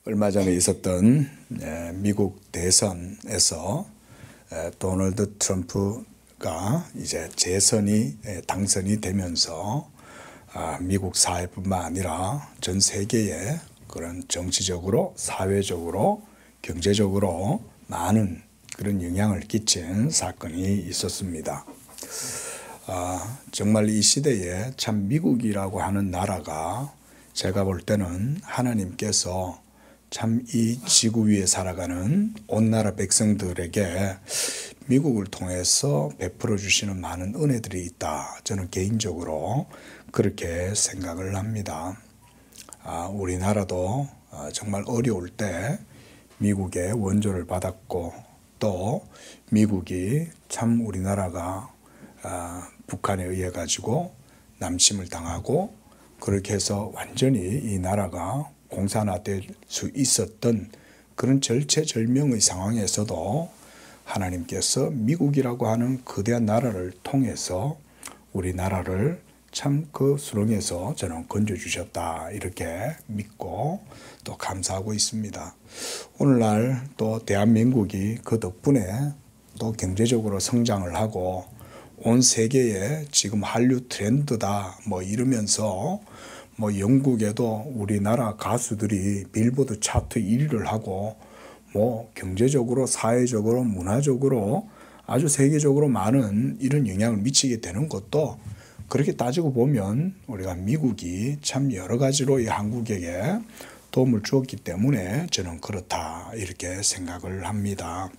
얼마 전에 있었던 미국 대선에서 도널드 트럼프가 이제 당선이 되면서 미국 사회뿐만 아니라 전 세계에 그런 정치적으로, 사회적으로, 경제적으로 많은 그런 영향을 끼친 사건이 있었습니다. 정말 이 시대에 참 미국이라고 하는 나라가 제가 볼 때는 하나님께서 참 이 지구 위에 살아가는 온 나라 백성들에게 미국을 통해서 베풀어 주시는 많은 은혜들이 있다. 저는 개인적으로 그렇게 생각을 합니다. 우리나라도 정말 어려울 때 미국의 원조를 받았고, 또 미국이 참 우리나라가 북한에 의해 가지고 남침을 당하고, 그렇게 해서 완전히 이 나라가 공산화될 수 있었던 그런 절체절명의 상황에서도 하나님께서 미국이라고 하는 거대한 나라를 통해서 우리나라를 참 그 수렁에서 저는 건져주셨다, 이렇게 믿고 또 감사하고 있습니다. 오늘날 또 대한민국이 그 덕분에 또 경제적으로 성장을 하고 온 세계에 지금 한류 트렌드다 이러면서 영국에도 우리나라 가수들이 빌보드 차트 1위를 하고 경제적으로, 사회적으로, 문화적으로 아주 세계적으로 많은 이런 영향을 미치게 되는 것도, 그렇게 따지고 보면 우리가 미국이 참 여러 가지로 이 한국에게 도움을 주었기 때문에 저는 그렇다, 이렇게 생각을 합니다.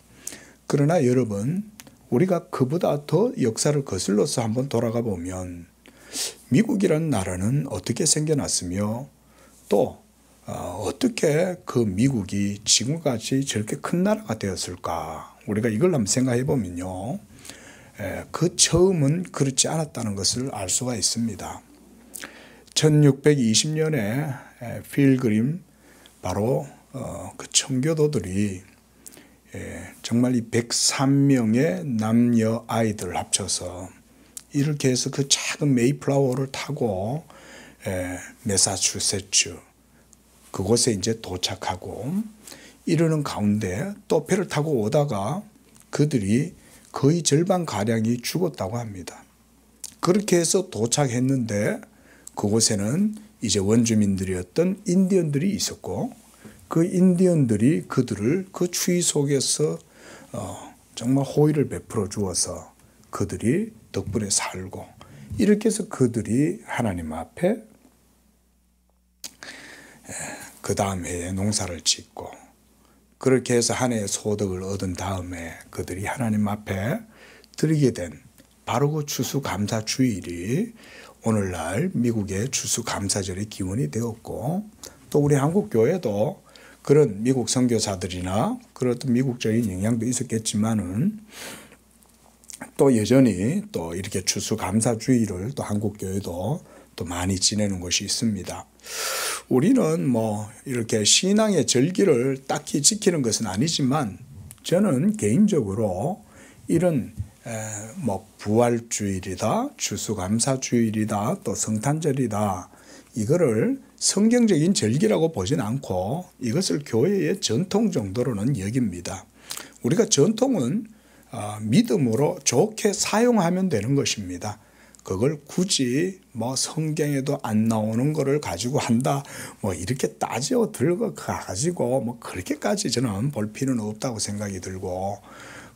그러나 여러분, 우리가 그보다 더 역사를 거슬러서 한번 돌아가 보면 미국이라는 나라는 어떻게 생겨났으며, 또 어떻게 그 미국이 지금까지 저렇게 큰 나라가 되었을까? 우리가 이걸 한번 생각해 보면요, 그 처음은 그렇지 않았다는 것을 알 수가 있습니다. 1620년에 필그림, 바로 그 청교도들이 정말 이 103명의 남녀 아이들을 합쳐서 이렇게 해서 그 작은 메이플라워를 타고 매사추세츠 그곳에 이제 도착하고, 이러는 가운데 또 배를 타고 오다가 그들이 거의 절반가량이 죽었다고 합니다. 그렇게 해서 도착했는데 그곳에는 이제 원주민들이었던 인디언들이 있었고, 그 인디언들이 그들을 그 추위 속에서 정말 호의를 베풀어 주어서 그들이 덕분에 살고, 이렇게 해서 그들이 하나님 앞에 그 다음 해에 농사를 짓고, 그렇게 해서 한 해의 소득을 얻은 다음에 그들이 하나님 앞에 드리게 된 바로 그 추수감사주일이 오늘날 미국의 추수감사절의 기원이 되었고, 또 우리 한국교회도 그런 미국 선교사들이나 그런 미국적인 영향도 있었겠지만은 또 여전히 또 이렇게 추수감사주의를 또 한국교회도 또 많이 지내는 곳이 있습니다. 우리는 이렇게 신앙의 절기를 딱히 지키는 것은 아니지만, 저는 개인적으로 이런 부활주일이다, 추수감사주일이다, 또 성탄절이다, 이거를 성경적인 절기라고 보진 않고 이것을 교회의 전통 정도로는 여깁니다. 우리가 전통은 믿음으로 좋게 사용하면 되는 것입니다. 그걸 굳이 성경에도 안 나오는 거를 가지고 한다, 이렇게 따져 들어가지고 그렇게까지 저는 볼 필요는 없다고 생각이 들고,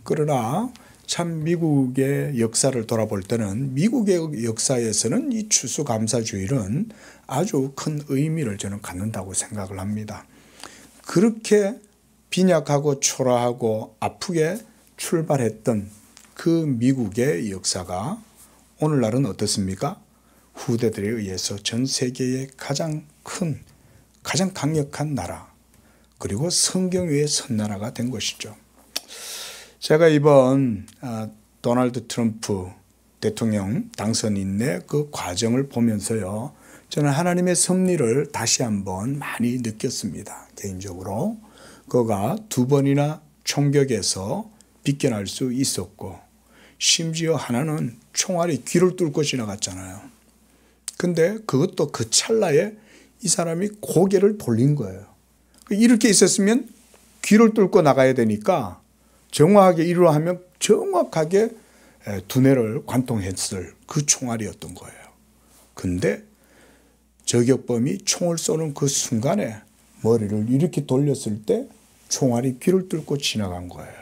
그러나 참 미국의 역사를 돌아볼 때는 미국의 역사에서는 이 추수감사주일은 아주 큰 의미를 저는 갖는다고 생각을 합니다. 그렇게 빈약하고 초라하고 아프게 출발했던 그 미국의 역사가 오늘날은 어떻습니까? 후대들에 의해서 전 세계의 가장 큰, 가장 강력한 나라, 그리고 성경 위의 선나라가 된 것이죠. 제가 이번 도널드 트럼프 대통령 당선인의 그 과정을 보면서요, 저는 하나님의 섭리를 다시 한번 많이 느꼈습니다. 개인적으로 그가 2번이나 총격에서 비껴날 수 있었고, 심지어 하나는 총알이 귀를 뚫고 지나갔잖아요. 근데 그것도 그 찰나에 이 사람이 고개를 돌린 거예요. 이렇게 있었으면 귀를 뚫고 나가야 되니까 정확하게 이루어 하면 정확하게 두뇌를 관통했을 그 총알이었던 거예요. 근데 저격범이 총을 쏘는 그 순간에 머리를 이렇게 돌렸을 때 총알이 귀를 뚫고 지나간 거예요.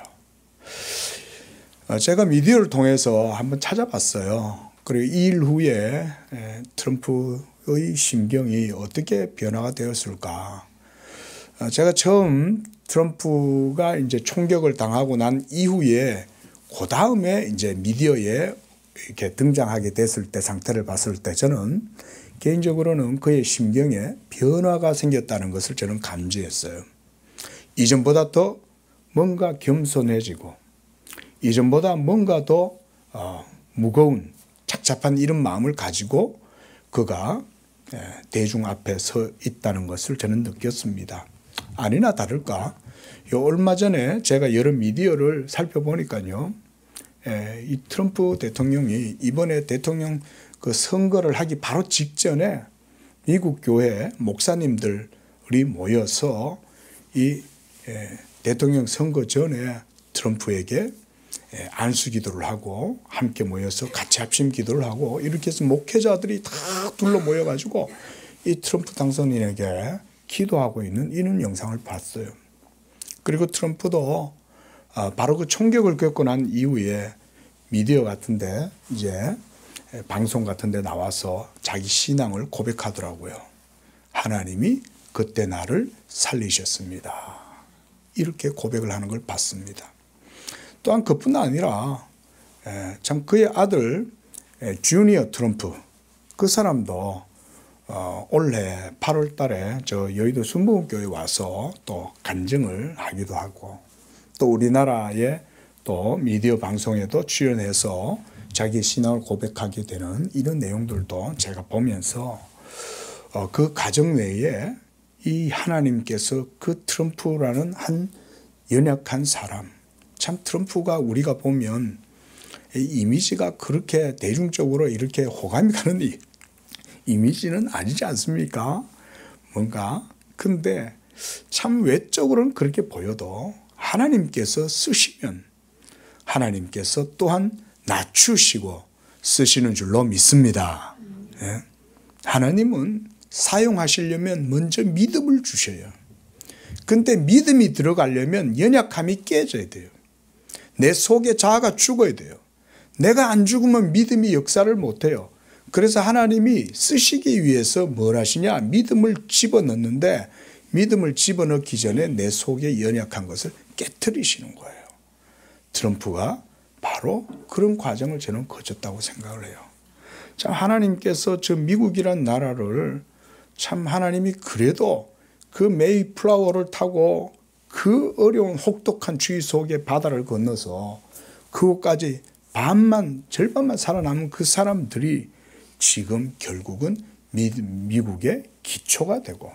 제가 미디어를 통해서 한번 찾아봤어요. 그리고 2일 후에 트럼프의 심경이 어떻게 변화가 되었을까. 제가 처음 트럼프가 이제 총격을 당하고 난 이후에 그 다음에 이제 미디어에 이렇게 등장하게 됐을 때 상태를 봤을 때 저는 개인적으로는 그의 심경에 변화가 생겼다는 것을 저는 감지했어요. 이전보다 더 뭔가 겸손해지고 이전보다 뭔가 더 무거운 착잡한 이런 마음을 가지고 그가 대중 앞에 서 있다는 것을 저는 느꼈습니다. 아니나 다를까 얼마 전에 제가 여러 미디어를 살펴보니까요. 이 트럼프 대통령이 이번에 대통령 그 선거를 하기 바로 직전에 미국 교회 목사님들이 모여서 이 대통령 선거 전에 트럼프에게 안수 기도를 하고 함께 모여서 같이 합심 기도를 하고 이렇게 해서 목회자들이 다 둘러 모여가지고 이 트럼프 당선인에게 기도하고 있는 이런 영상을 봤어요. 그리고 트럼프도 바로 그 총격을 겪고 난 이후에 미디어 같은데 이제 방송 같은데 나와서 자기 신앙을 고백하더라고요. 하나님이 그때 나를 살리셨습니다. 이렇게 고백을 하는 걸 봤습니다. 또한 그뿐 아니라 참 그의 아들 주니어 트럼프 그 사람도 올해 8월 달에 저 여의도 순복음교회 와서 또 간증을 하기도 하고 또 우리나라의 또 미디어 방송에도 출연해서 자기 신앙을 고백하게 되는 이런 내용들도 제가 보면서 그 가정 내에 이 하나님께서 그 트럼프라는 한 연약한 사람 참 트럼프가 우리가 보면 이미지가 그렇게 대중적으로 이렇게 호감이 가는 이미지는 아니지 않습니까? 뭔가 근데 참 외적으로는 그렇게 보여도 하나님께서 쓰시면 하나님께서 또한 낮추시고 쓰시는 줄로 믿습니다. 네? 하나님은 사용하시려면 먼저 믿음을 주셔요. 근데 믿음이 들어가려면 연약함이 깨져야 돼요. 내 속에 자아가 죽어야 돼요. 내가 안 죽으면 믿음이 역사를 못해요. 그래서 하나님이 쓰시기 위해서 뭘 하시냐? 믿음을 집어넣는데 믿음을 집어넣기 전에 내 속에 연약한 것을 깨트리시는 거예요. 트럼프가 바로 그런 과정을 저는 거쳤다고 생각을 해요. 참 하나님께서 저 미국이란 나라를 참 하나님이 그래도 그 메이플라워를 타고 그 어려운 혹독한 주의 속에 바다를 건너서 그곳까지 절반만 살아남은 그 사람들이 지금 결국은 미국의 기초가 되고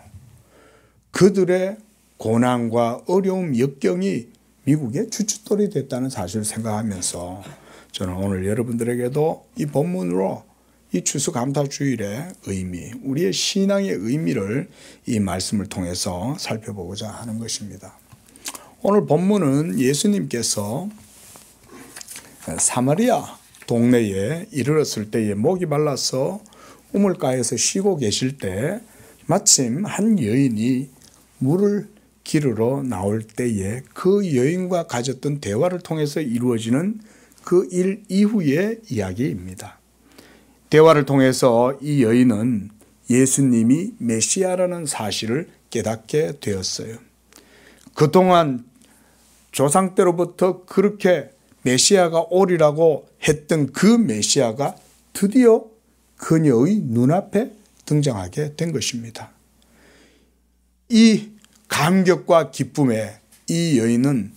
그들의 고난과 어려움, 역경이 미국의 주춧돌이 됐다는 사실을 생각하면서 저는 오늘 여러분들에게도 이 본문으로 이 추수감사주일의 의미, 우리의 신앙의 의미를 이 말씀을 통해서 살펴보고자 하는 것입니다. 오늘 본문은 예수님께서 사마리아 동네에 이르렀을 때에 목이 말라서 우물가에서 쉬고 계실 때 마침 한 여인이 물을 기르러 나올 때에 그 여인과 가졌던 대화를 통해서 이루어지는 그 일 이후의 이야기입니다. 대화를 통해서 이 여인은 예수님이 메시아라는 사실을 깨닫게 되었어요. 그동안 조상 때로부터 그렇게 메시아가 오리라고 했던 그 메시아가 드디어 그녀의 눈앞에 등장하게 된 것입니다. 이 감격과 기쁨에 이 여인은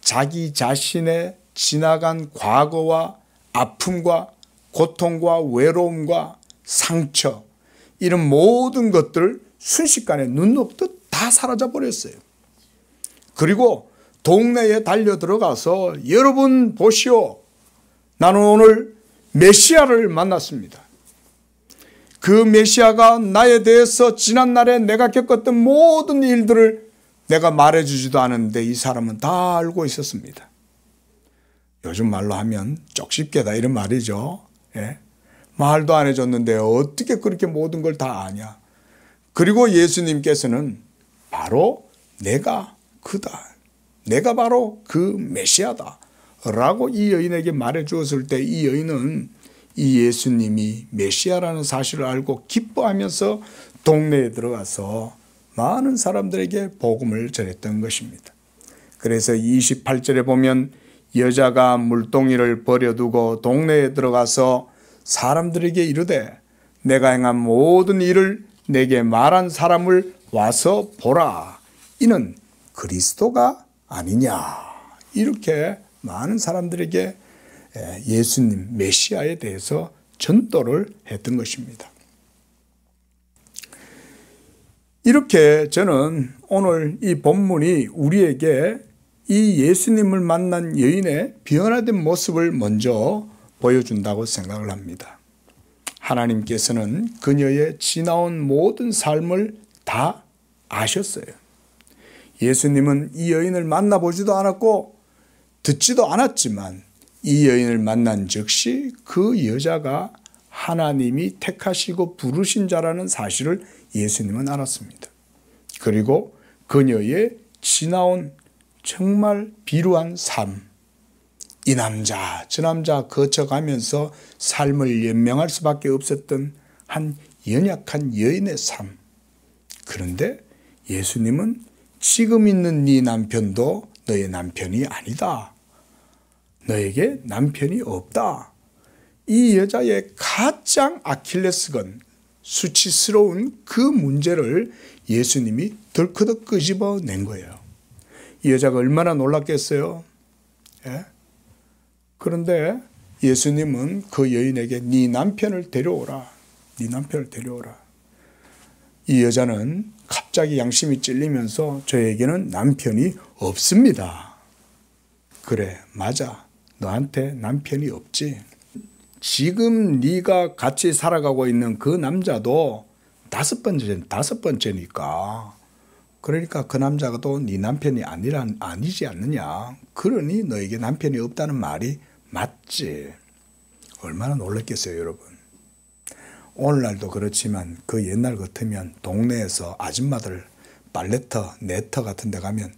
자기 자신의 지나간 과거와 아픔과 고통과 외로움과 상처 이런 모든 것들을 순식간에 눈 녹듯 다 사라져 버렸어요. 그리고 동네에 달려 들어가서 여러분 보시오. 나는 오늘 메시아를 만났습니다. 그 메시아가 나에 대해서 지난날에 내가 겪었던 모든 일들을 내가 말해주지도 않았는데 이 사람은 다 알고 있었습니다. 요즘 말로 하면 쪽집게다 이런 말이죠. 예? 말도 안 해줬는데 어떻게 그렇게 모든 걸 다 아냐. 그리고 예수님께서는 바로 내가 그다. 내가 바로 그 메시아다. 라고 이 여인에게 말해 주었을 때 이 여인은 이 예수님이 메시아라는 사실을 알고 기뻐하면서 동네에 들어가서 많은 사람들에게 복음을 전했던 것입니다. 그래서 28절에 보면 여자가 물동이를 버려두고 동네에 들어가서 사람들에게 이르되 내가 행한 모든 일을 내게 말한 사람을 와서 보라. 이는 그리스도가 아니냐. 이렇게 많은 사람들에게 예수님 메시아에 대해서 전도를 했던 것입니다. 이렇게 저는 오늘 이 본문이 우리에게 이 예수님을 만난 여인의 변화된 모습을 먼저 보여준다고 생각을 합니다. 하나님께서는 그녀의 지나온 모든 삶을 다 아셨어요. 예수님은 이 여인을 만나보지도 않았고 듣지도 않았지만 이 여인을 만난 즉시 그 여자가 하나님이 택하시고 부르신 자라는 사실을 예수님은 알았습니다. 그리고 그녀의 지나온 정말 비루한 삶, 이 남자 저 남자 거쳐가면서 삶을 연명할 수밖에 없었던 한 연약한 여인의 삶. 그런데 예수님은 지금 있는 네 남편도 너의 남편이 아니다. 너에게 남편이 없다. 이 여자의 가장 아킬레스건, 수치스러운 그 문제를 예수님이 덜커덕 끄집어낸 거예요. 이 여자가 얼마나 놀랐겠어요? 예? 그런데 예수님은 그 여인에게 네 남편을 데려오라. 네 남편을 데려오라. 이 여자는 갑자기 양심이 찔리면서 저에게는 남편이 없습니다. 그래, 맞아. 너한테 남편이 없지. 지금 네가 같이 살아가고 있는 그 남자도 다섯 번째니까. 그러니까 그 남자가 또 네 남편이 아니지 않느냐. 그러니 너에게 남편이 없다는 말이 맞지. 얼마나 놀랐겠어요, 여러분. 오늘날도 그렇지만 그 옛날 같으면 동네에서 아줌마들 빨래터, 네터 같은 데 가면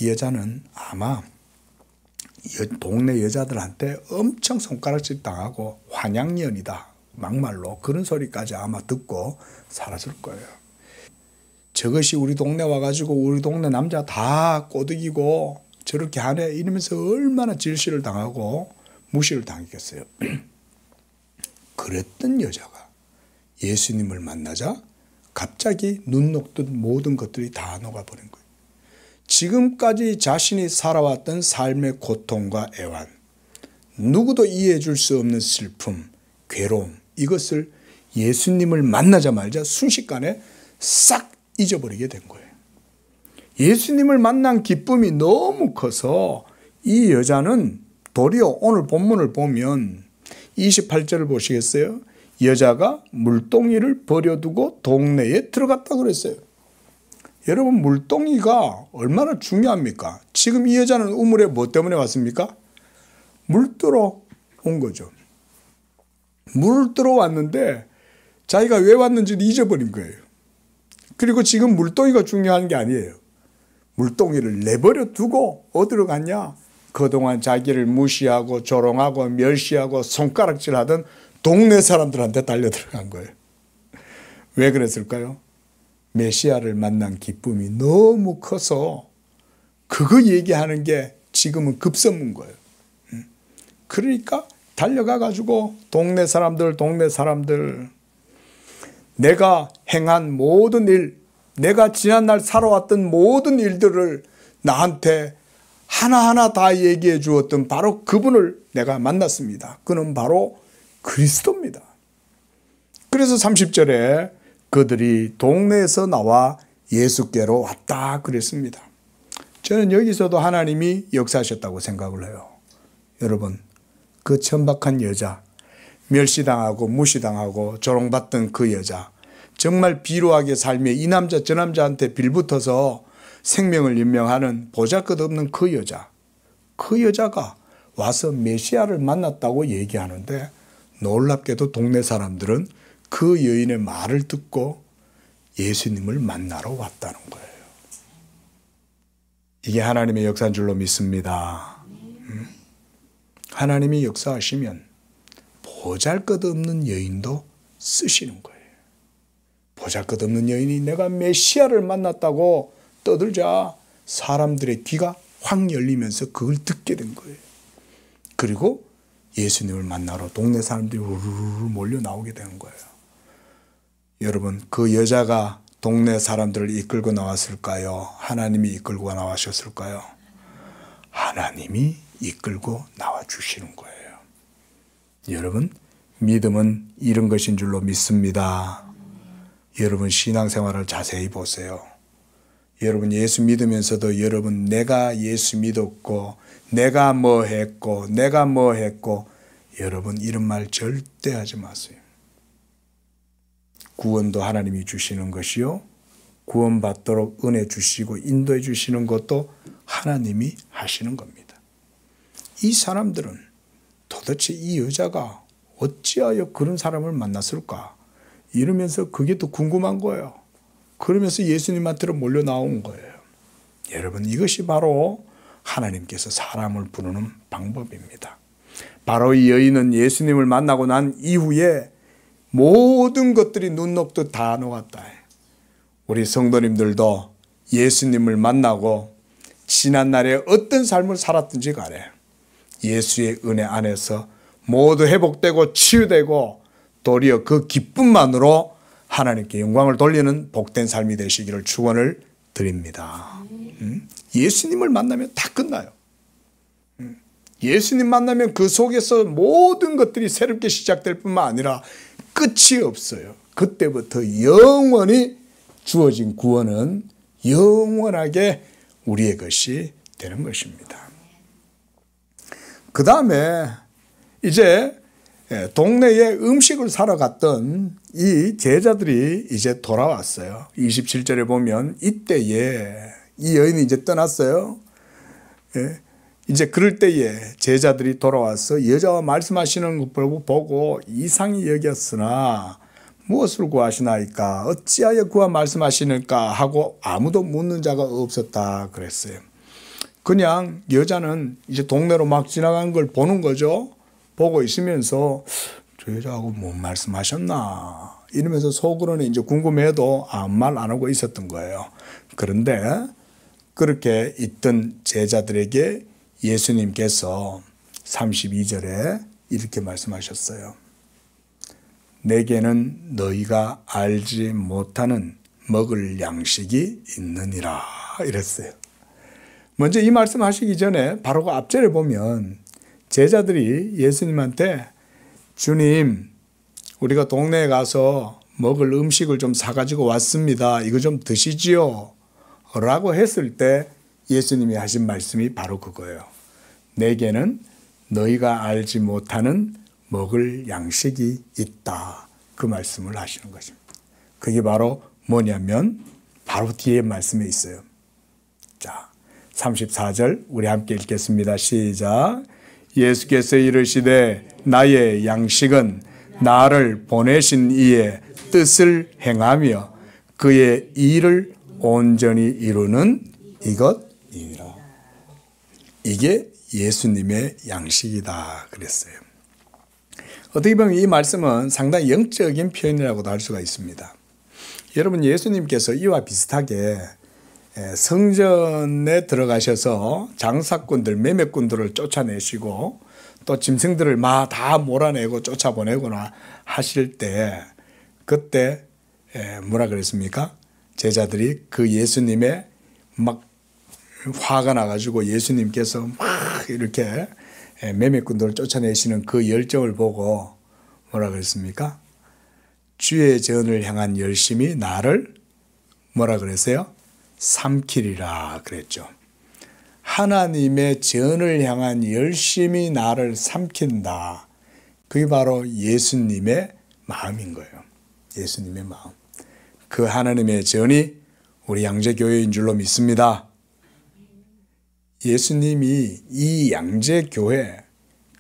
이 여자는 아마 동네 여자들한테 엄청 손가락질 당하고 환양년이다. 막말로 그런 소리까지 아마 듣고 살았을 거예요. 저것이 우리 동네 와가지고 우리 동네 남자 다 꼬드기고 저렇게 하네 이러면서 얼마나 질시를 당하고 무시를 당했겠어요. 그랬던 여자가 예수님을 만나자 갑자기 눈 녹듯 모든 것들이 다 녹아버린 거예요. 지금까지 자신이 살아왔던 삶의 고통과 애환, 누구도 이해해 줄 수 없는 슬픔, 괴로움, 이것을 예수님을 만나자마자 순식간에 싹 잊어버리게 된 거예요. 예수님을 만난 기쁨이 너무 커서 이 여자는 도리어 오늘 본문을 보면 28절을 보시겠어요? 여자가 물동이를 버려두고 동네에 들어갔다 그랬어요. 여러분, 물동이가 얼마나 중요합니까? 지금 이 여자는 우물에 뭐 때문에 왔습니까? 물 뜨러 온 거죠. 물 뜨러 왔는데 자기가 왜 왔는지를 잊어버린 거예요. 그리고 지금 물동이가 중요한 게 아니에요. 물동이를 내버려 두고 어디로 갔냐? 그동안 자기를 무시하고 조롱하고 멸시하고 손가락질하던 동네 사람들한테 달려 들어간 거예요. 왜 그랬을까요? 메시아를 만난 기쁨이 너무 커서 그거 얘기하는 게 지금은 급선무인 거예요. 그러니까 달려가 가지고 동네 사람들 내가 행한 모든 일, 내가 지난날 살아왔던 모든 일들을 나한테 하나하나 다 얘기해 주었던 바로 그분을 내가 만났습니다. 그는 바로 그리스도입니다. 그래서 30절에 그들이 동네에서 나와 예수께로 왔다 그랬습니다. 저는 여기서도 하나님이 역사하셨다고 생각을 해요. 여러분, 그 천박한 여자, 멸시당하고 무시당하고 조롱받던 그 여자, 정말 비루하게 살며 이 남자 저 남자한테 빌붙어서 생명을 임명하는 보잘것없는 그 여자가 와서 메시아를 만났다고 얘기하는데 놀랍게도 동네 사람들은 그 여인의 말을 듣고 예수님을 만나러 왔다는 거예요. 이게 하나님의 역사인 줄로 믿습니다. 하나님이 역사하시면 보잘것없는 여인도 쓰시는 거예요. 보잘것없는 여인이 내가 메시아를 만났다고 떠들자 사람들의 귀가 확 열리면서 그걸 듣게 된 거예요. 그리고 예수님을 만나러 동네 사람들이 우르르 몰려 나오게 되는 거예요. 여러분, 그 여자가 동네 사람들을 이끌고 나왔을까요? 하나님이 이끌고 나와셨을까요? 하나님이 이끌고 나와주시는 거예요. 여러분, 믿음은 이런 것인 줄로 믿습니다. 여러분, 신앙생활을 자세히 보세요. 여러분, 예수 믿으면서도 여러분, 내가 예수 믿었고 내가 뭐 했고 여러분, 이런 말 절대 하지 마세요. 구원도 하나님이 주시는 것이요, 구원받도록 은혜 주시고 인도해 주시는 것도 하나님이 하시는 겁니다. 이 사람들은 도대체 이 여자가 어찌하여 그런 사람을 만났을까 이러면서 그게 더 궁금한 거예요. 그러면서 예수님한테로 몰려 나온 거예요. 여러분, 이것이 바로 하나님께서 사람을 부르는 방법입니다. 바로 이 여인은 예수님을 만나고 난 이후에 모든 것들이 눈 녹듯 다 녹았다. 우리 성도님들도 예수님을 만나고 지난날에 어떤 삶을 살았든지 간에 예수의 은혜 안에서 모두 회복되고 치유되고 도리어 그 기쁨만으로 하나님께 영광을 돌리는 복된 삶이 되시기를 축원을 드립니다. 예수님을 만나면 다 끝나요. 예수님 만나면 그 속에서 모든 것들이 새롭게 시작될 뿐만 아니라 끝이 없어요. 그때부터 영원히 주어진 구원은 영원하게 우리의 것이 되는 것입니다. 그 다음에 이제 동네에 음식을 사러 갔던 이 제자들이 이제 돌아왔어요. 27절에 보면 이때에 이 여인이 이제 떠났어요. 이제 그럴 때에 제자들이 돌아와서 여자와 말씀하시는 것 보고 이상히 여겼으나 무엇을 구하시나이까 어찌하여 구하 말씀하시는가 하고 아무도 묻는 자가 없었다 그랬어요. 그냥 여자는 이제 동네로 막 지나간 걸 보는 거죠. 보고 있으면서 저 여자하고 뭐 말씀하셨나 이러면서 속으로는 이제 궁금해도 아무 말 안 하고 있었던 거예요. 그런데 그렇게 있던 제자들에게 예수님께서 32절에 이렇게 말씀하셨어요. 내게는 너희가 알지 못하는 먹을 양식이 있느니라 이랬어요. 먼저 이 말씀하시기 전에 바로 그 앞절에 보면 제자들이 예수님한테 주님, 우리가 동네에 가서 먹을 음식을 좀 사가지고 왔습니다. 이거 좀 드시지요? 라고 했을 때 예수님이 하신 말씀이 바로 그거예요. 내게는 너희가 알지 못하는 먹을 양식이 있다. 그 말씀을 하시는 것입니다. 그게 바로 뭐냐면 바로 뒤에 말씀에 있어요. 자, 34절 우리 함께 읽겠습니다. 시작. 예수께서 이르시되 나의 양식은 나를 보내신 이의 뜻을 행하며 그의 일을 온전히 이루는 이것이니라. 이게 예수님의 양식이다 그랬어요. 어떻게 보면 이 말씀은 상당히 영적인 표현이라고도 할 수가 있습니다. 여러분, 예수님께서 이와 비슷하게 성전에 들어가셔서 장사꾼들, 매매꾼들을 쫓아내시고 또 짐승들을 막 다 몰아내고 쫓아보내거나 하실 때 그때 뭐라 그랬습니까? 제자들이 그 예수님의 막 화가 나가지고 예수님께서 막 이렇게 매매꾼들을 쫓아내시는 그 열정을 보고 뭐라 그랬습니까? 주의 전을 향한 열심이 나를 뭐라 그랬어요? 삼키리라 그랬죠. 하나님의 전을 향한 열심이 나를 삼킨다. 그게 바로 예수님의 마음인 거예요. 예수님의 마음. 그 하나님의 전이 우리 양재교회인 줄로 믿습니다. 예수님이 이 양재교회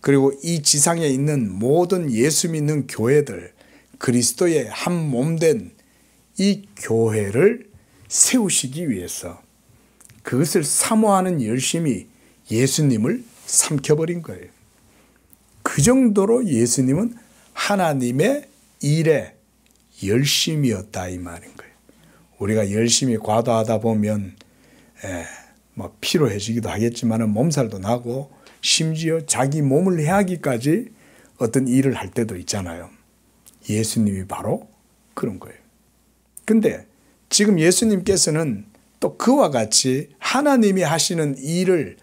그리고 이 지상에 있는 모든 예수 믿는 교회들, 그리스도의 한 몸된 이 교회를 세우시기 위해서 그것을 사모하는 열심이 예수님을 삼켜버린 거예요. 그 정도로 예수님은 하나님의 일에 열심이었다 이 말인 거예요. 우리가 열심히 과도하다 보면 뭐 피로해지기도 하겠지만 몸살도 나고 심지어 자기 몸을 해하기까지 어떤 일을 할 때도 있잖아요. 예수님이 바로 그런 거예요. 근데 지금 예수님께서는 또 그와 같이 하나님이 하시는 일을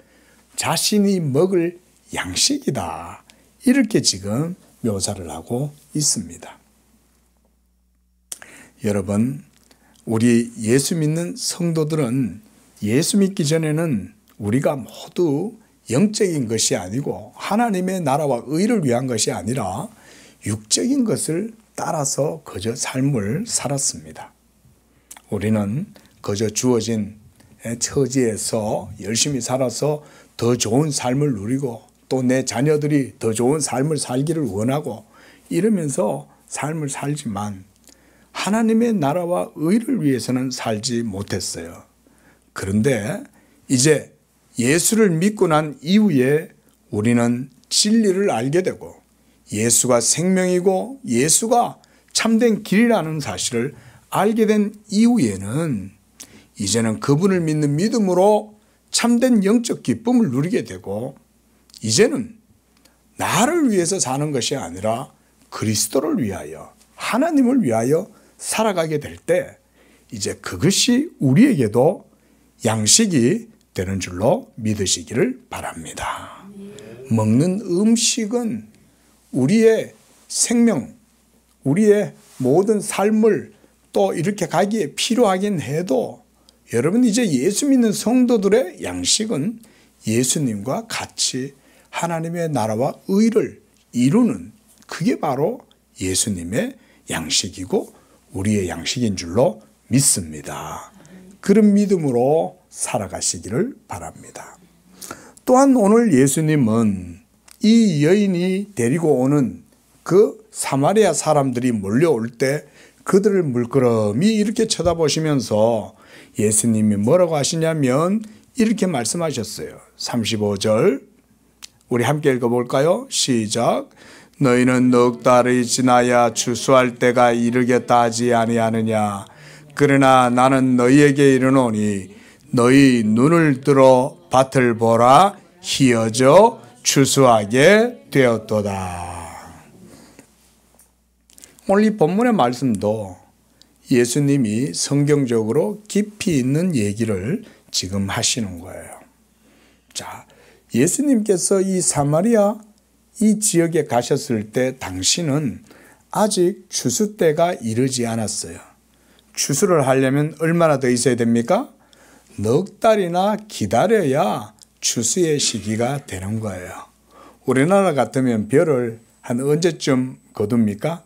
자신이 먹을 양식이다. 이렇게 지금 묘사를 하고 있습니다. 여러분, 우리 예수 믿는 성도들은 예수 믿기 전에는 우리가 모두 영적인 것이 아니고 하나님의 나라와 의를 위한 것이 아니라 육적인 것을 따라서 그저 삶을 살았습니다. 우리는 그저 주어진 처지에서 열심히 살아서 더 좋은 삶을 누리고 또 내 자녀들이 더 좋은 삶을 살기를 원하고 이러면서 삶을 살지만 하나님의 나라와 의를 위해서는 살지 못했어요. 그런데 이제 예수를 믿고 난 이후에 우리는 진리를 알게 되고 예수가 생명이고 예수가 참된 길이라는 사실을 알게 된 이후에는 이제는 그분을 믿는 믿음으로 참된 영적 기쁨을 누리게 되고 이제는 나를 위해서 사는 것이 아니라 그리스도를 위하여 하나님을 위하여 살아가게 될 때 이제 그것이 우리에게도 양식이 되는 줄로 믿으시기를 바랍니다. 먹는 음식은 우리의 생명, 우리의 모든 삶을 또 이렇게 가기에 필요하긴 해도 여러분 이제 예수 믿는 성도들의 양식은 예수님과 같이 하나님의 나라와 의를 이루는 그게 바로 예수님의 양식이고 우리의 양식인 줄로 믿습니다. 그런 믿음으로 살아가시기를 바랍니다. 또한 오늘 예수님은 이 여인이 데리고 오는 그 사마리아 사람들이 몰려올 때 그들을 물끄러미 이렇게 쳐다보시면서 예수님이 뭐라고 하시냐면 이렇게 말씀하셨어요. 35절 우리 함께 읽어볼까요? 시작. 너희는 넉 달이 지나야 추수할 때가 이르겠다 하지 아니하느냐. 그러나 나는 너희에게 이르노니 너희 눈을 들어 밭을 보라 희어져 추수하게 되었도다. 오늘 이 본문의 말씀도 예수님이 성경적으로 깊이 있는 얘기를 지금 하시는 거예요. 자, 예수님께서 이 사마리아 이 지역에 가셨을 때 당시는 아직 추수 때가 이르지 않았어요. 추수를 하려면 얼마나 더 있어야 됩니까? 넉 달이나 기다려야 추수의 시기가 되는 거예요. 우리나라 같으면 벼를 한 언제쯤 거둡니까?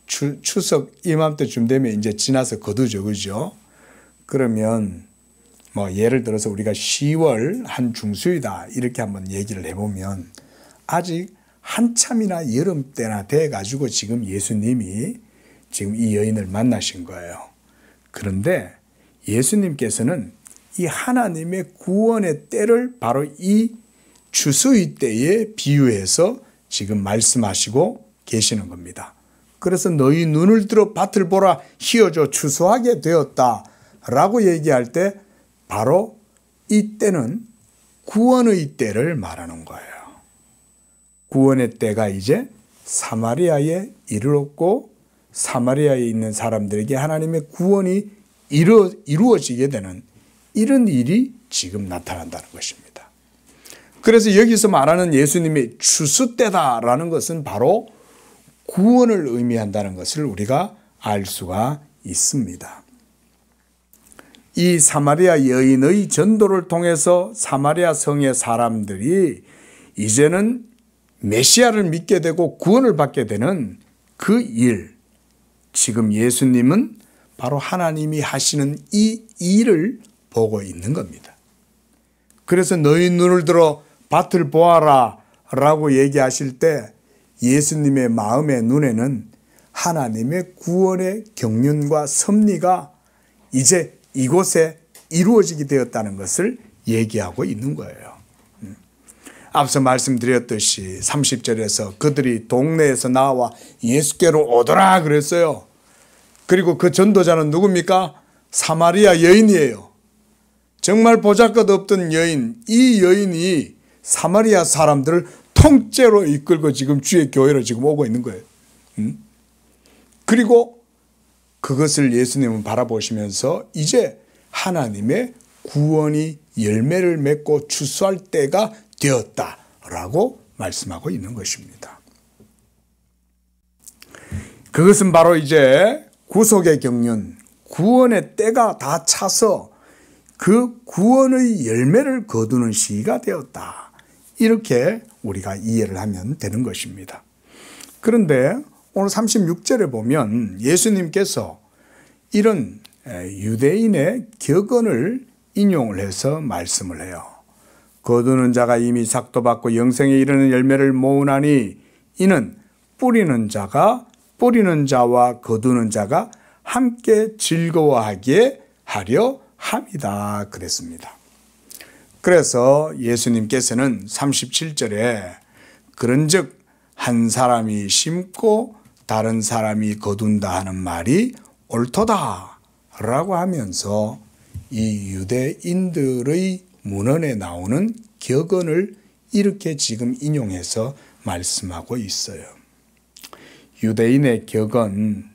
추석 이맘때쯤 되면 이제 지나서 거두죠, 그죠? 그러면 뭐 예를 들어서 우리가 10월 한 중수이다 이렇게 한번 얘기를 해보면 아직 한참이나 여름 때나 돼가지고 지금 예수님이 지금 이 여인을 만나신 거예요. 그런데 예수님께서는 이 하나님의 구원의 때를 바로 이 추수의 때에 비유해서 지금 말씀하시고 계시는 겁니다. 그래서 너희 눈을 들어 밭을 보라 희어져 추수하게 되었다 라고 얘기할 때 바로 이 때는 구원의 때를 말하는 거예요. 구원의 때가 이제 사마리아에 이르렀고 사마리아에 있는 사람들에게 하나님의 구원이 이루어지게 되는 이런 일이 지금 나타난다는 것입니다. 그래서 여기서 말하는 예수님의 추수 때다라는 것은 바로 구원을 의미한다는 것을 우리가 알 수가 있습니다. 이 사마리아 여인의 전도를 통해서 사마리아 성의 사람들이 이제는 메시아를 믿게 되고 구원을 받게 되는 그 일, 지금 예수님은 바로 하나님이 하시는 이 일을 보고 있는 겁니다. 그래서 너희 눈을 들어 밭을 보아라 라고 얘기하실 때 예수님의 마음의 눈에는 하나님의 구원의 경륜과 섭리가 이제 이곳에 이루어지게 되었다는 것을 얘기하고 있는 거예요. 앞서 말씀드렸듯이 30절에서 그들이 동네에서 나와 예수께로 오더라 그랬어요. 그리고 그 전도자는 누굽니까? 사마리아 여인이에요. 정말 보잘것없던 여인, 이 여인이 사마리아 사람들을 통째로 이끌고 지금 주의 교회로 지금 오고 있는 거예요. 그리고 그것을 예수님은 바라보시면서 이제 하나님의 구원이 열매를 맺고 추수할 때가 되었다라고 말씀하고 있는 것입니다. 그것은 바로 이제 구속의 경륜, 구원의 때가 다 차서 그 구원의 열매를 거두는 시기가 되었다. 이렇게 우리가 이해를 하면 되는 것입니다. 그런데 오늘 36절에 보면 예수님께서 이런 유대인의 격언을 인용을 해서 말씀을 해요. 거두는 자가 이미 삭도 받고 영생에 이르는 열매를 모으나니 이는 뿌리는 자와 거두는 자가 함께 즐거워하게 하려 함이다 그랬습니다. 그래서 예수님께서는 37절에 그런즉 한 사람이 심고 다른 사람이 거둔다 하는 말이 옳도다 라고 하면서 이 유대인들의 문헌에 나오는 격언을 이렇게 지금 인용해서 말씀하고 있어요. 유대인의 격언,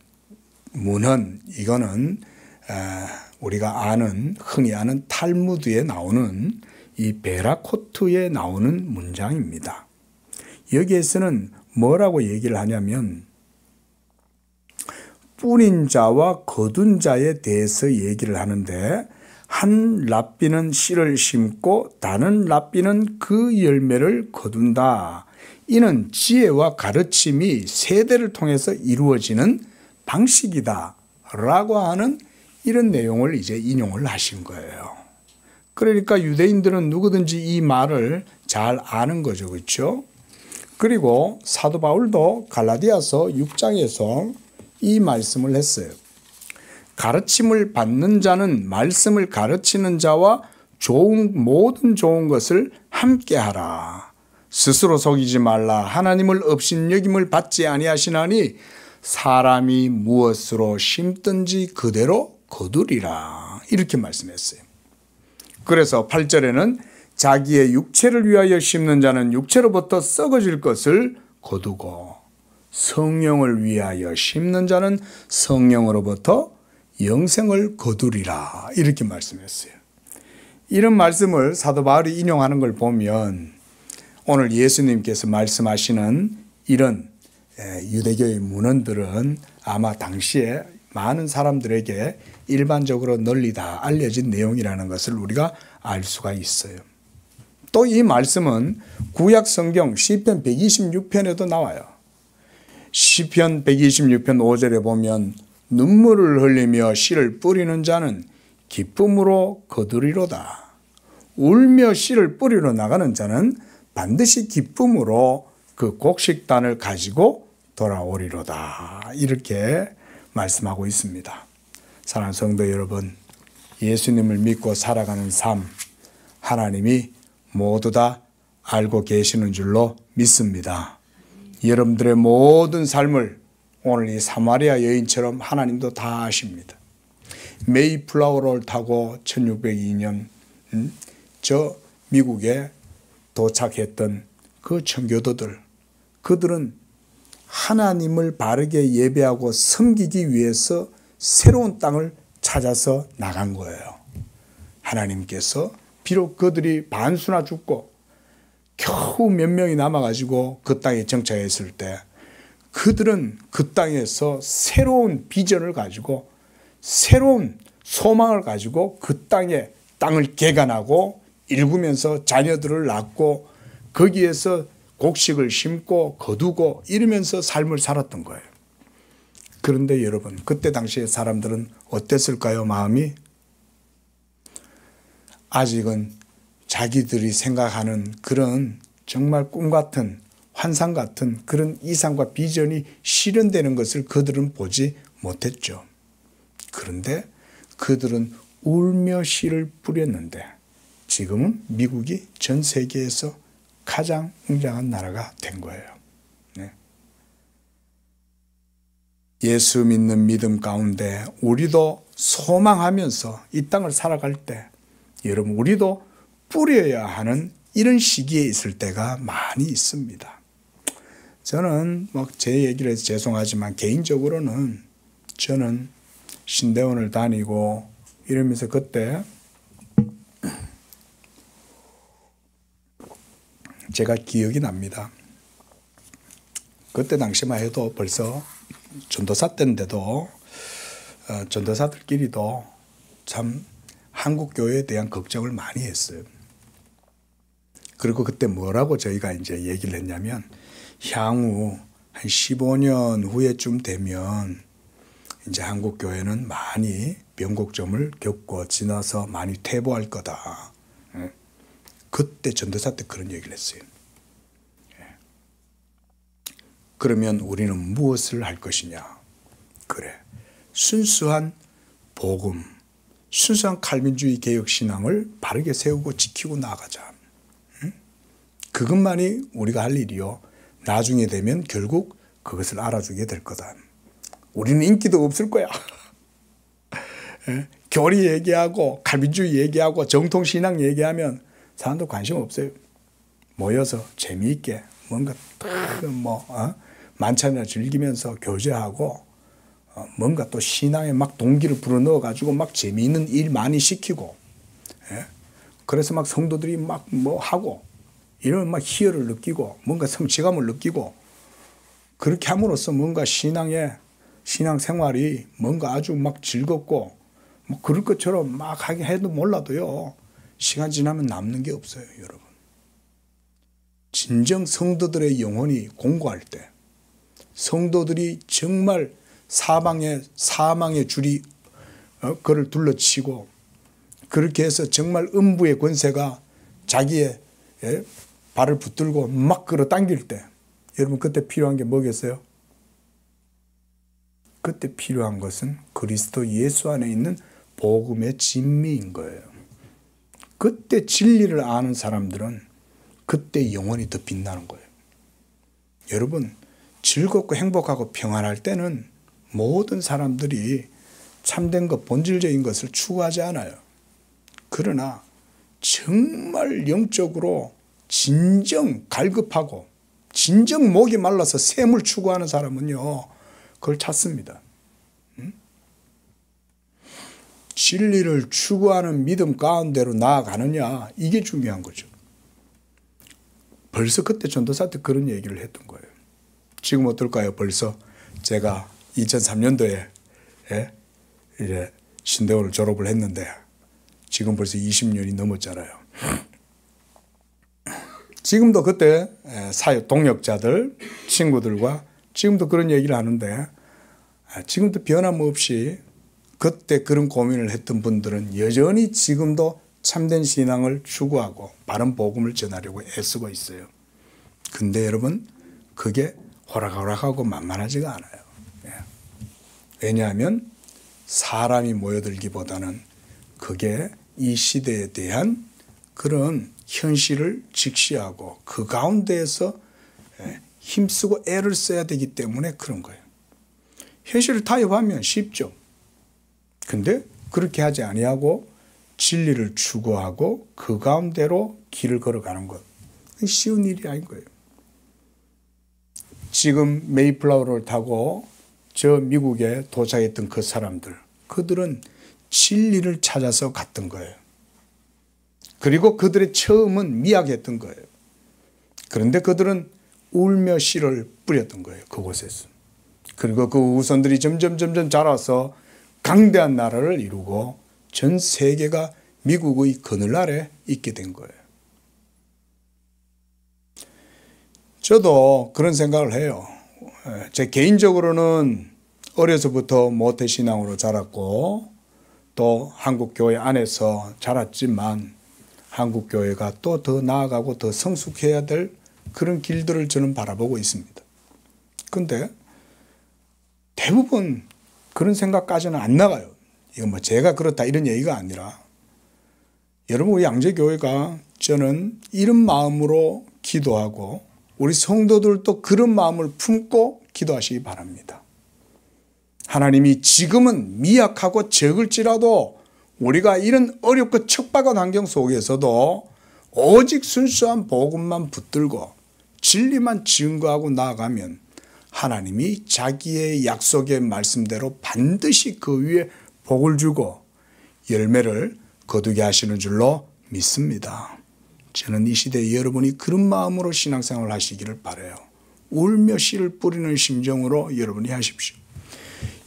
문헌, 이거는 우리가 흔히 아는 탈무드에 나오는 이 베라코트에 나오는 문장입니다. 여기에서는 뭐라고 얘기를 하냐면 뿌린 자와 거둔 자에 대해서 얘기를 하는데 한 랍비는 씨를 심고 다른 랍비는 그 열매를 거둔다. 이는 지혜와 가르침이 세대를 통해서 이루어지는 방식이다 라고 하는 이런 내용을 이제 인용을 하신 거예요. 그러니까 유대인들은 누구든지 이 말을 잘 아는 거죠. 그렇죠? 그리고 사도 바울도 갈라디아서 6장에서 이 말씀을 했어요. 가르침을 받는 자는 말씀을 가르치는 자와 모든 좋은 것을 함께 하라. 스스로 속이지 말라. 하나님을 업신여김을 받지 아니하시나니 사람이 무엇으로 심든지 그대로 거두리라. 이렇게 말씀했어요. 그래서 8절에는 자기의 육체를 위하여 심는 자는 육체로부터 썩어질 것을 거두고 성령을 위하여 심는 자는 성령으로부터 영생을 거두리라. 이렇게 말씀했어요. 이런 말씀을 사도 바울이 인용하는 걸 보면 오늘 예수님께서 말씀하시는 이런 유대교의 문헌들은 아마 당시에 많은 사람들에게 일반적으로 널리 다 알려진 내용이라는 것을 우리가 알 수가 있어요. 또 이 말씀은 구약 성경 시편 126편에도 나와요. 시편 126편 5절에 보면 눈물을 흘리며 씨를 뿌리는 자는 기쁨으로 거두리로다. 울며 씨를 뿌리러 나가는 자는 반드시 기쁨으로 그 곡식단을 가지고 돌아오리로다. 이렇게 말씀하고 있습니다. 사랑하는 성도 여러분, 예수님을 믿고 살아가는 삶, 하나님이 모두 다 알고 계시는 줄로 믿습니다. 여러분들의 모든 삶을 오늘 이 사마리아 여인처럼 하나님도 다 아십니다. 메이플라워를 타고 1602년 저 미국에 도착했던 그 청교도들, 그들은 하나님을 바르게 예배하고 섬기기 위해서 새로운 땅을 찾아서 나간 거예요. 하나님께서 비록 그들이 반수나 죽고 겨우 몇 명이 남아가지고 그 땅에 정착했을 때 그들은 그 땅에서 새로운 비전을 가지고 새로운 소망을 가지고 그 땅을 개간하고 일구면서 자녀들을 낳고 거기에서 곡식을 심고 거두고 이러면서 삶을 살았던 거예요. 그런데 여러분, 그때 당시에 사람들은 어땠을까요? 마음이? 아직은 자기들이 생각하는 그런 정말 꿈 같은, 환상 같은 그런 이상과 비전이 실현되는 것을 그들은 보지 못했죠. 그런데 그들은 울며 씨를 뿌렸는데 지금은 미국이 전 세계에서 가장 웅장한 나라가 된 거예요. 네. 예수 믿는 믿음 가운데 우리도 소망하면서 이 땅을 살아갈 때 여러분, 우리도 뿌려야 하는 이런 시기에 있을 때가 많이 있습니다. 저는 제 얘기를 해서 죄송하지만 개인적으로는 저는 신대원을 다니고 이러면서 그때 제가 기억이 납니다. 그때 당시만 해도 벌써 전도사 때인데도 전도사들끼리도 참 한국 교회에 대한 걱정을 많이 했어요. 그리고 그때 뭐라고 저희가 이제 얘기를 했냐면 향후 한 15년 후에쯤 되면 이제 한국 교회는 많이 변곡점을 겪고 지나서 많이 퇴보할 거다. 그때 전도사 때 그런 얘기를 했어요. 그러면 우리는 무엇을 할 것이냐? 그래, 순수한 복음, 순수한 칼빈주의 개혁신앙을 바르게 세우고 지키고 나가자. 그것만이 우리가 할 일이요. 나중에 되면 결국 그것을 알아주게 될 거다. 우리는 인기도 없을 거야. 교리 얘기하고 칼빈주의 얘기하고 정통신앙 얘기하면 사람도 관심 없어요. 모여서 재미있게 뭔가 만찬이나 즐기면서 교제하고 뭔가 또 신앙에 막 동기를 불어넣어 가지고 막 재미있는 일 많이 시키고, 그래서 막 성도들이 막 뭐 하고 이러면 막 희열을 느끼고 뭔가 성취감을 느끼고, 그렇게 함으로써 뭔가 신앙생활이 뭔가 아주 막 즐겁고 뭐 그럴 것처럼 막 하게 해도 몰라도요, 시간 지나면 남는 게 없어요, 여러분. 진정 성도들의 영혼이 공고할 때, 성도들이 정말 사망의 줄이 그를 둘러치고, 그렇게 해서 정말 음부의 권세가 자기의 발을 붙들고 막 끌어당길 때, 여러분 그때 필요한 게 뭐겠어요? 그때 필요한 것은 그리스도 예수 안에 있는 복음의 진미인 거예요. 그때 진리를 아는 사람들은 그때 영혼이 더 빛나는 거예요. 여러분, 즐겁고 행복하고 평안할 때는 모든 사람들이 참된 것, 본질적인 것을 추구하지 않아요. 그러나 정말 영적으로 진정 갈급하고 진정 목이 말라서 샘을 추구하는 사람은요, 그걸 찾습니다. 진리를 추구하는 믿음 가운데로 나아가느냐, 이게 중요한 거죠. 벌써 그때 전도사 때 그런 얘기를 했던 거예요. 지금 어떨까요? 벌써 제가 2003년도에 이제 신대원을 졸업을 했는데 지금 벌써 20년이 넘었잖아요. 지금도 그때 사역 동역자들, 친구들과 지금도 그런 얘기를 하는데, 지금도 변함없이 그때 그런 고민을 했던 분들은 여전히 지금도 참된 신앙을 추구하고 바른 복음을 전하려고 애쓰고 있어요. 근데 여러분, 그게 호락호락하고 만만하지가 않아요. 왜냐하면 사람이 모여들기보다는 그게 이 시대에 대한 그런 현실을 직시하고 그 가운데에서 힘쓰고 애를 써야 되기 때문에 그런 거예요. 현실을 타협하면 쉽죠. 근데 그렇게 하지 아니하고 진리를 추구하고 그 가운데로 길을 걸어가는 것, 쉬운 일이 아닌 거예요. 지금 메이플라워를 타고 저 미국에 도착했던 그 사람들, 그들은 진리를 찾아서 갔던 거예요. 그리고 그들의 처음은 미약했던 거예요. 그런데 그들은 울며 씨를 뿌렸던 거예요, 그곳에서. 그리고 그 후손들이 점점 자라서 강대한 나라를 이루고 전 세계가 미국의 그늘 아래 있게 된 거예요. 저도 그런 생각을 해요. 제 개인적으로는 어려서부터 모태신앙으로 자랐고 또 한국교회 안에서 자랐지만 한국교회가 또 더 나아가고 더 성숙해야 될 그런 길들을 저는 바라보고 있습니다. 그런데 대부분 그런 생각까지는 안 나가요. 이거 뭐 제가 그렇다 이런 얘기가 아니라 여러분 우리 양재교회가 저는 이런 마음으로 기도하고 우리 성도들도 그런 마음을 품고 기도하시기 바랍니다. 하나님이 지금은 미약하고 적을지라도 우리가 이런 어렵고 척박한 환경 속에서도 오직 순수한 복음만 붙들고 진리만 증거하고 나아가면 하나님이 자기의 약속의 말씀대로 반드시 그 위에 복을 주고 열매를 거두게 하시는 줄로 믿습니다. 저는 이 시대에 여러분이 그런 마음으로 신앙생활을 하시기를 바라요. 울며 씨를 뿌리는 심정으로 여러분이 하십시오.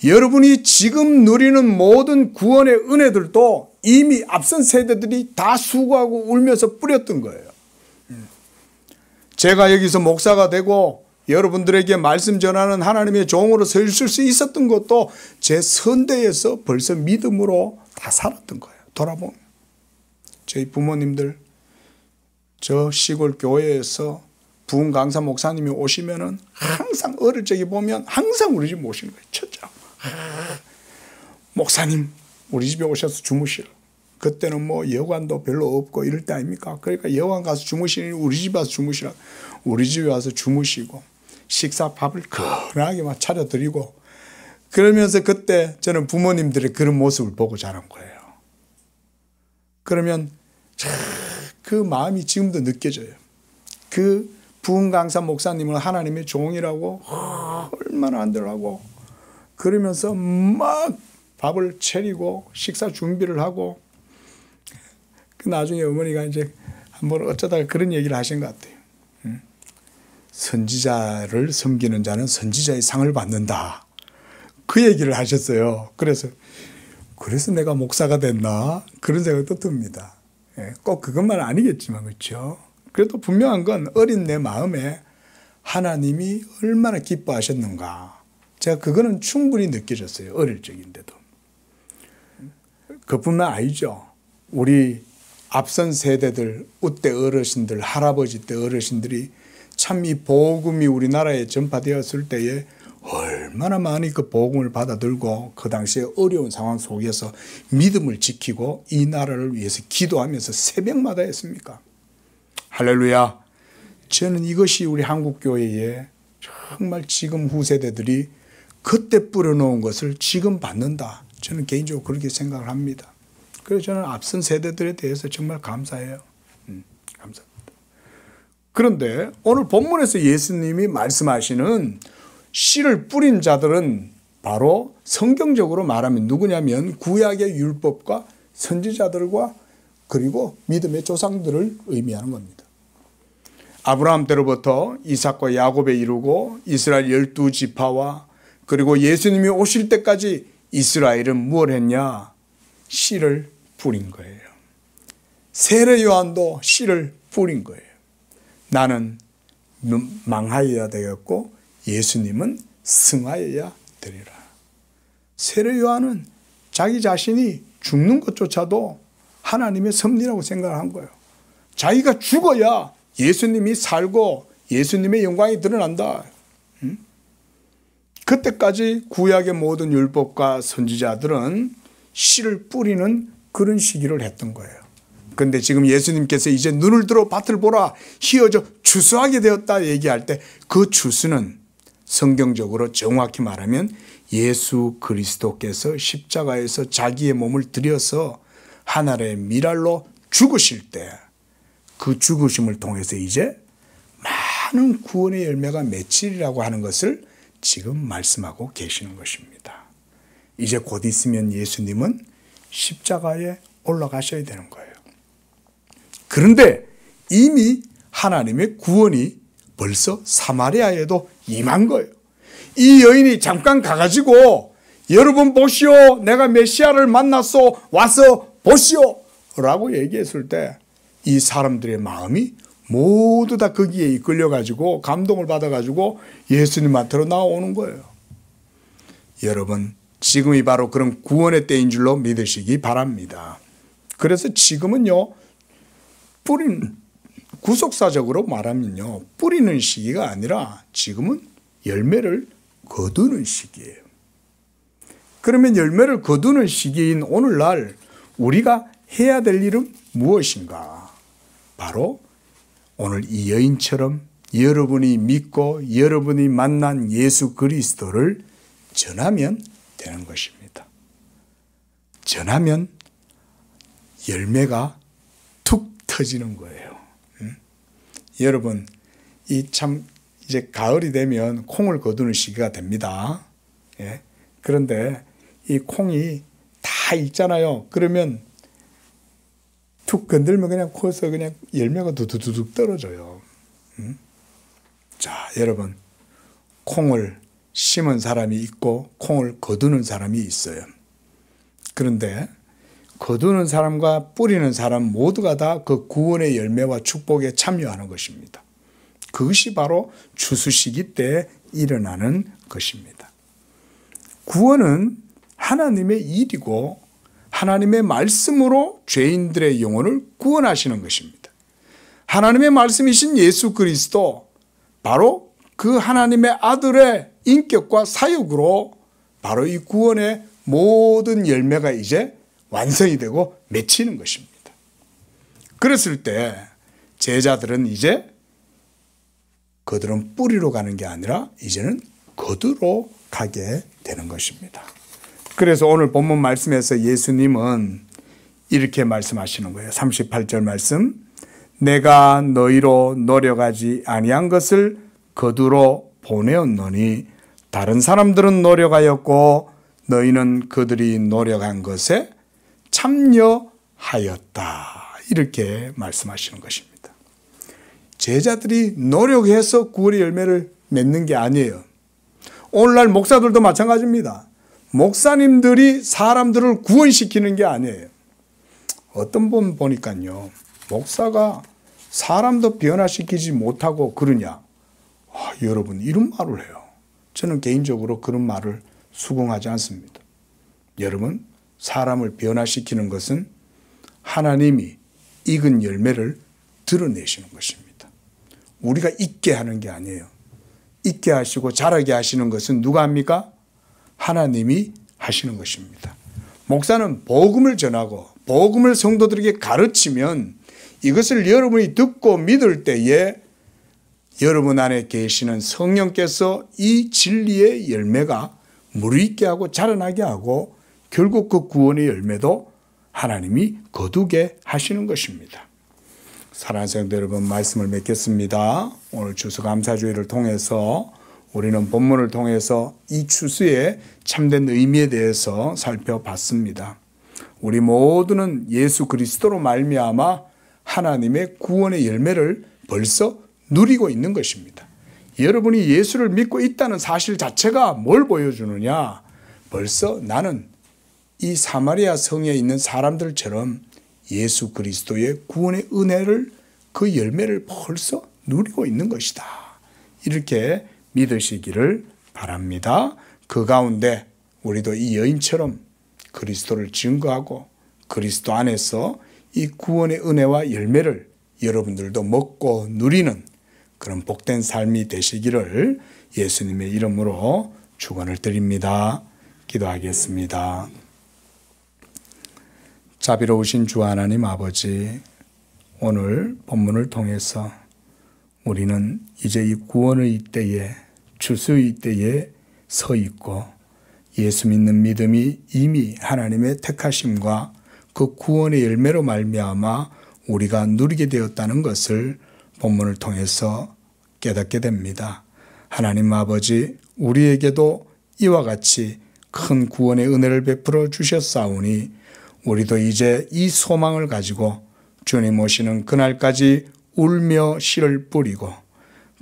여러분이 지금 누리는 모든 구원의 은혜들도 이미 앞선 세대들이 다 수고하고 울면서 뿌렸던 거예요. 제가 여기서 목사가 되고 여러분들에게 말씀 전하는 하나님의 종으로 서 있을 수 있었던 것도 제 선대에서 벌써 믿음으로 다 살았던 거예요. 돌아보면 저희 부모님들 저 시골 교회에서 부흥 강사 목사님이 오시면은 항상 어릴 적에 보면 항상 우리 집 모시는 거예요. 첫째 목사님 우리 집에 오셔서 주무시라. 그때는 뭐 여관도 별로 없고 이럴 때 아닙니까? 그러니까 여관 가서 주무시니 우리 집에 와서 주무시라. 우리 집에 와서 주무시고 식사 밥을 건하게 막 차려드리고 그러면서 그때 저는 부모님들의 그런 모습을 보고 자란 거예요. 그러면 그 마음이 지금도 느껴져요. 그 부흥 강사 목사님은 하나님의 종이라고 얼마나 안들라고 그러면서 막 밥을 차리고 식사 준비를 하고 그 나중에 어머니가 이제 한번 어쩌다가 그런 얘기를 하신 것 같아요. 선지자를 섬기는 자는 선지자의 상을 받는다. 그 얘기를 하셨어요. 그래서 내가 목사가 됐나 그런 생각도 듭니다. 꼭 그것만 아니겠지만 그렇죠. 그래도 분명한 건 어린 내 마음에 하나님이 얼마나 기뻐하셨는가. 제가 그거는 충분히 느껴졌어요. 어릴 적인데도. 그뿐만 아니죠. 우리 앞선 세대들, 우때 어르신들, 할아버지 때 어르신들이 참 이 복음이 우리나라에 전파되었을 때에 얼마나 많이 그 복음을 받아들고 그 당시에 어려운 상황 속에서 믿음을 지키고 이 나라를 위해서 기도하면서 새벽마다 했습니까? 할렐루야. 저는 이것이 우리 한국교회에 정말 지금 후세대들이 그때 뿌려놓은 것을 지금 받는다. 저는 개인적으로 그렇게 생각을 합니다. 그래서 저는 앞선 세대들에 대해서 정말 감사해요. 감사합니다. 그런데 오늘 본문에서 예수님이 말씀하시는 씨를 뿌린 자들은 바로 성경적으로 말하면 누구냐면 구약의 율법과 선지자들과 그리고 믿음의 조상들을 의미하는 겁니다. 아브라함 때로부터 이삭과 야곱에 이르고 이스라엘 12지파와 그리고 예수님이 오실 때까지 이스라엘은 무엇을 했냐? 씨를 뿌린 거예요. 세례 요한도 씨를 뿌린 거예요. 나는 망하여야 되겠고 예수님은 승하여야 되리라. 세례 요한은 자기 자신이 죽는 것조차도 하나님의 섭리라고 생각을 한 거예요. 자기가 죽어야 예수님이 살고 예수님의 영광이 드러난다. 그때까지 구약의 모든 율법과 선지자들은 씨를 뿌리는 그런 시기를 했던 거예요. 그런데 지금 예수님께서 이제 눈을 들어 밭을 보라 휘어져 추수하게 되었다 얘기할 때 그 추수는 성경적으로 정확히 말하면 예수 그리스도께서 십자가에서 자기의 몸을 들여서 하늘의 미랄로 죽으실 때 그 죽으심을 통해서 이제 많은 구원의 열매가 맺히리라고 하는 것을 지금 말씀하고 계시는 것입니다. 이제 곧 있으면 예수님은 십자가에 올라가셔야 되는 거예요. 그런데 이미 하나님의 구원이 벌써 사마리아에도 임한 거예요. 이 여인이 잠깐 가가지고 여러분 보시오 내가 메시아를 만났소 와서 보시오 라고 얘기했을 때 이 사람들의 마음이 모두 다 거기에 이끌려가지고 감동을 받아가지고 예수님한테로 나오는 거예요. 여러분 지금이 바로 그런 구원의 때인 줄로 믿으시기 바랍니다. 그래서 지금은요, 구속사적으로 말하면요, 뿌리는 시기가 아니라 지금은 열매를 거두는 시기예요. 그러면 열매를 거두는 시기인 오늘날 우리가 해야 될 일은 무엇인가? 바로 오늘 이 여인처럼 여러분이 믿고 여러분이 만난 예수 그리스도를 전하면 되는 것입니다. 전하면 열매가 툭 터지는 거예요. 여러분, 이제 가을이 되면 콩을 거두는 시기가 됩니다. 예? 그런데 이 콩이 다 익잖아요. 그러면 툭 건들면 그냥 커서 그냥 열매가 두두둑 떨어져요. 자, 여러분, 콩을 심은 사람이 있고 콩을 거두는 사람이 있어요. 그런데 거두는 사람과 뿌리는 사람 모두가 다 그 구원의 열매와 축복에 참여하는 것입니다. 그것이 바로 추수 시기 때 일어나는 것입니다. 구원은 하나님의 일이고 하나님의 말씀으로 죄인들의 영혼을 구원하시는 것입니다. 하나님의 말씀이신 예수 그리스도, 바로 그 하나님의 아들의 인격과 사역으로 바로 이 구원의 모든 열매가 이제 완성이 되고 맺히는 것입니다. 그랬을 때 제자들은 이제 그들은 뿌리로 가는 게 아니라 이제는 거두러 가게 되는 것입니다. 그래서 오늘 본문 말씀에서 예수님은 이렇게 말씀하시는 거예요. 38절 말씀, 내가 너희로 노력하지 아니한 것을 거두러 보내었노니 다른 사람들은 노력하였고 너희는 그들이 노력한 것에 참여하였다. 이렇게 말씀하시는 것입니다. 제자들이 노력해서 구원의 열매를 맺는 게 아니에요. 오늘날 목사들도 마찬가지입니다. 목사님들이 사람들을 구원시키는 게 아니에요. 어떤 분 보니까요, 목사가 사람도 변화시키지 못하고 그러냐. 여러분, 이런 말을 해요. 저는 개인적으로 그런 말을 수긍하지 않습니다. 여러분, 사람을 변화시키는 것은 하나님이 익은 열매를 드러내시는 것입니다. 우리가 있게 하는 게 아니에요. 있게 하시고 자라게 하시는 것은 누가 합니까? 하나님이 하시는 것입니다. 목사는 복음을 전하고 복음을 성도들에게 가르치면 이것을 여러분이 듣고 믿을 때에 여러분 안에 계시는 성령께서 이 진리의 열매가 무르익게 하고 자라나게 하고 결국 그 구원의 열매도 하나님이 거두게 하시는 것입니다. 사랑하는 성도 여러분, 말씀을 맺겠습니다. 오늘 추수감사주의를 통해서 우리는 본문을 통해서 이 추수의 참된 의미에 대해서 살펴봤습니다. 우리 모두는 예수 그리스도로 말미암아 하나님의 구원의 열매를 벌써 누리고 있는 것입니다. 여러분이 예수를 믿고 있다는 사실 자체가 뭘 보여주느냐? 벌써 나는 이 사마리아 성에 있는 사람들처럼 예수 그리스도의 구원의 은혜를, 그 열매를 벌써 누리고 있는 것이다. 이렇게 믿으시기를 바랍니다. 그 가운데 우리도 이 여인처럼 그리스도를 증거하고 그리스도 안에서 이 구원의 은혜와 열매를 여러분들도 먹고 누리는 그런 복된 삶이 되시기를 예수님의 이름으로 축원을 드립니다. 기도하겠습니다. 자비로우신 주 하나님 아버지, 오늘 본문을 통해서 우리는 이제 이 구원의 때에, 추수의 때에 서 있고 예수 믿는 믿음이 이미 하나님의 택하심과 그 구원의 열매로 말미암아 우리가 누리게 되었다는 것을 본문을 통해서 깨닫게 됩니다. 하나님 아버지, 우리에게도 이와 같이 큰 구원의 은혜를 베풀어 주셨사오니 우리도 이제 이 소망을 가지고 주님 오시는 그날까지 울며 씨를 뿌리고,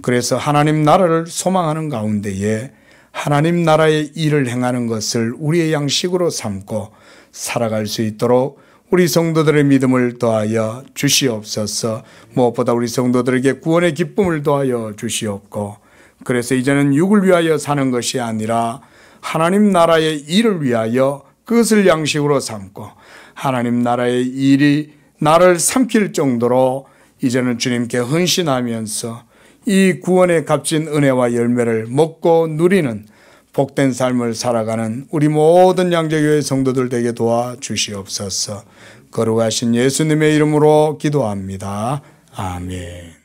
그래서 하나님 나라를 소망하는 가운데에 하나님 나라의 일을 행하는 것을 우리의 양식으로 삼고 살아갈 수 있도록 우리 성도들의 믿음을 더하여 주시옵소서. 무엇보다 우리 성도들에게 구원의 기쁨을 더하여 주시옵고, 그래서 이제는 육을 위하여 사는 것이 아니라 하나님 나라의 일을 위하여 그것을 양식으로 삼고 하나님 나라의 일이 나를 삼킬 정도로 이제는 주님께 헌신하면서 이 구원의 값진 은혜와 열매를 먹고 누리는 복된 삶을 살아가는 우리 모든 양재교회 성도들 되게 도와주시옵소서. 거룩하신 예수님의 이름으로 기도합니다. 아멘.